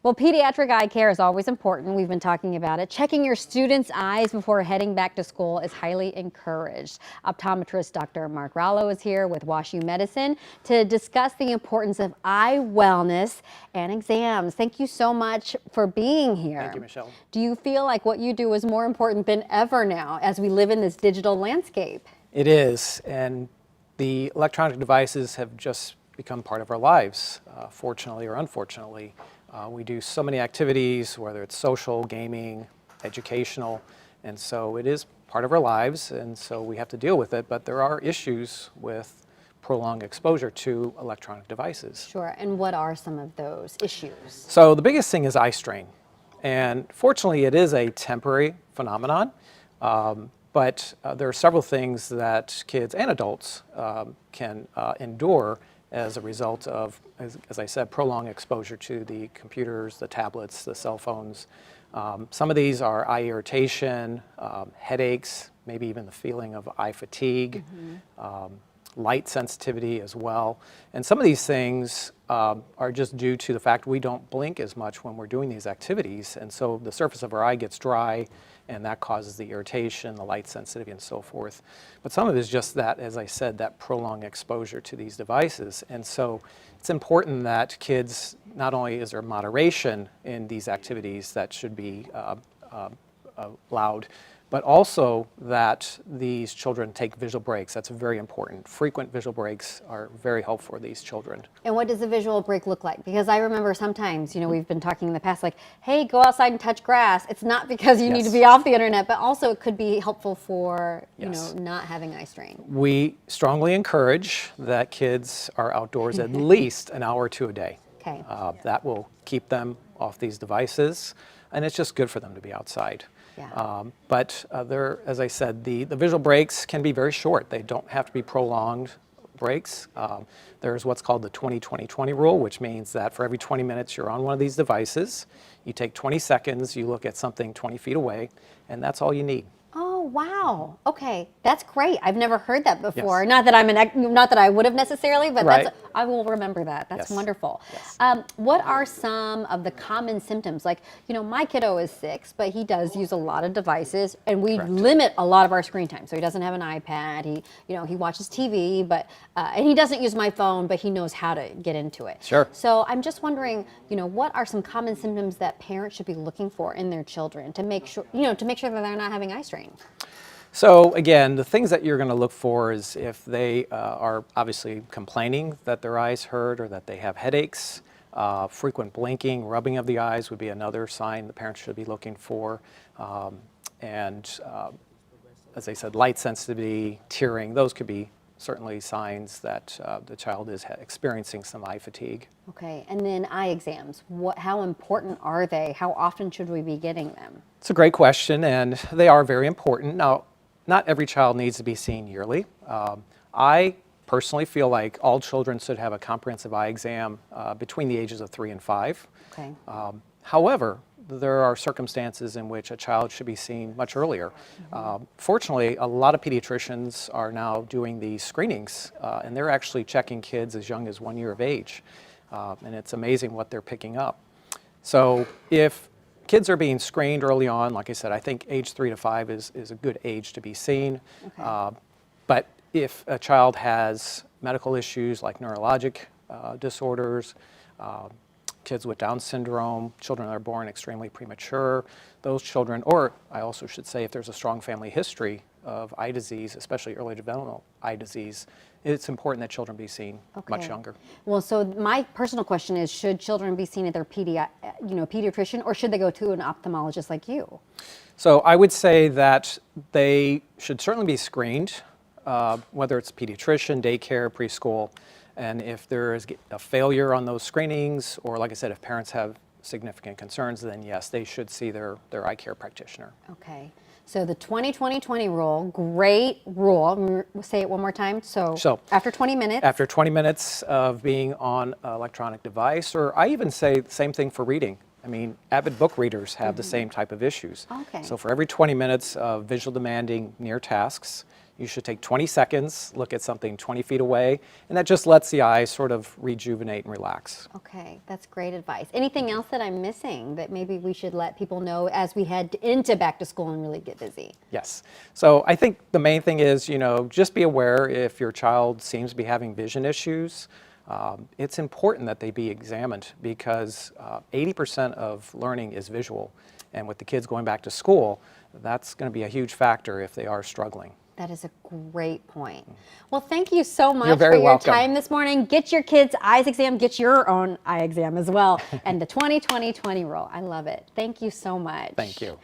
Well, pediatric eye care is always important. We've been talking about it. Checking your students' eyes before heading back to school is highly encouraged. Optometrist Dr. Mark Rallo is here with WashU Medicine to discuss the importance of eye wellness and exams. Thank you so much for being here. Thank you, Michelle. Do you feel like what you do is more important than ever now as we live in this digital landscape? It is, and the electronic devices have just become part of our lives, fortunately or unfortunately. We do so many activities, whether it's social, gaming, educational, and so it is part of our lives, and so we have to deal with it, but there are issues with prolonged exposure to electronic devices. Sure, and what are some of those issues? So the biggest thing is eye strain, and fortunately it is a temporary phenomenon, but there are several things that kids and adults can endure as a result of, as I said, prolonged exposure to the computers, the tablets, the cell phones. Some of these are eye irritation, headaches, maybe even the feeling of eye fatigue, light sensitivity as well. And some of these things are just due to the fact we don't blink as much when we're doing these activities, and so the surface of our eye gets dry, and that causes the irritation, the light sensitivity, and so forth. But some of it is just that, as I said, that prolonged exposure to these devices. And so it's important that kids, not only is there moderation in these activities that should be allowed, but also that these children take visual breaks. That's very important. Frequent visual breaks are very helpful for these children. And what does a visual break look like? Because I remember sometimes, you know, we've been talking in the past, like, hey, go outside and touch grass. It's not because you need to be off the internet, but also it could be helpful for, you know, not having eye strain. We strongly encourage that kids are outdoors at least an hour or two a day. Okay. That will keep them off these devices, and it's just good for them to be outside. Yeah. But as I said, the visual breaks can be very short. They don't have to be prolonged breaks. There's what's called the 20-20-20 rule, which means that for every 20 minutes you're on one of these devices, you take 20 seconds, you look at something 20 feet away, and that's all you need. Oh, wow. Okay, that's great. I've never heard that before. Yes. Not that not that I would have necessarily, but Right. I will remember that. That's Yes. wonderful. Yes. What are some of the common symptoms? Like, you know, my kiddo is 6, but he does use a lot of devices, and we limit a lot of our screen time. So he doesn't have an iPad. He watches TV, but and he doesn't use my phone, but he knows how to get into it. Sure. So I'm just wondering, you know, what are some common symptoms that parents should be looking for in their children to make sure, that they're not having eye strain? So again, the things that you're going to look for is if they are obviously complaining that their eyes hurt or that they have headaches. Frequent blinking, rubbing of the eyes would be another sign the parents should be looking for. As I said, light sensitivity, tearing, those could be certainly signs that the child is experiencing some eye fatigue. Okay, and then eye exams. How important are they? How often should we be getting them? It's a great question, and they are very important. Now, not every child needs to be seen yearly. I personally feel like all children should have a comprehensive eye exam between the ages of 3 and 5. Okay. However, there are circumstances in which a child should be seen much earlier. Fortunately, a lot of pediatricians are now doing these screenings, and they're actually checking kids as young as 1 year of age. And it's amazing what they're picking up. So if kids are being screened early on, like I said, I think age 3 to 5 is a good age to be seen. Okay. But if a child has medical issues like neurologic disorders, kids with Down syndrome, children that are born extremely premature, those children, or I also should say if there's a strong family history of eye disease, especially early developmental eye disease, it's important that children be seen much younger. Well, so my personal question is, should children be seen at their pediatrician, or should they go to an ophthalmologist like you? So I would say that they should certainly be screened, whether it's pediatrician, daycare, preschool, and if there is a failure on those screenings, or like I said, if parents have significant concerns, then yes, they should see their eye care practitioner. Okay. So the 20-20-20 rule, great rule. Say it one more time. So after 20 minutes? After 20 minutes of being on an electronic device, or I even say the same thing for reading. I mean, avid book readers have the same type of issues. Okay. So for every 20 minutes of visual demanding near tasks, You should take 20 seconds, look at something 20 feet away, and that just lets the eye sort of rejuvenate and relax. Okay, that's great advice. Anything else that I'm missing that maybe we should let people know as we head into back to school and really get busy? Yes. So I think the main thing is, just be aware if your child seems to be having vision issues. It's important that they be examined because 80% of learning is visual. And with the kids going back to school, that's going to be a huge factor if they are struggling. That is a great point. Well, thank you so much You're very for your welcome. time this morning. Get your kids' eyes exam, get your own eye exam as well, and the 20-20-20 rule. I love it. Thank you so much. Thank you.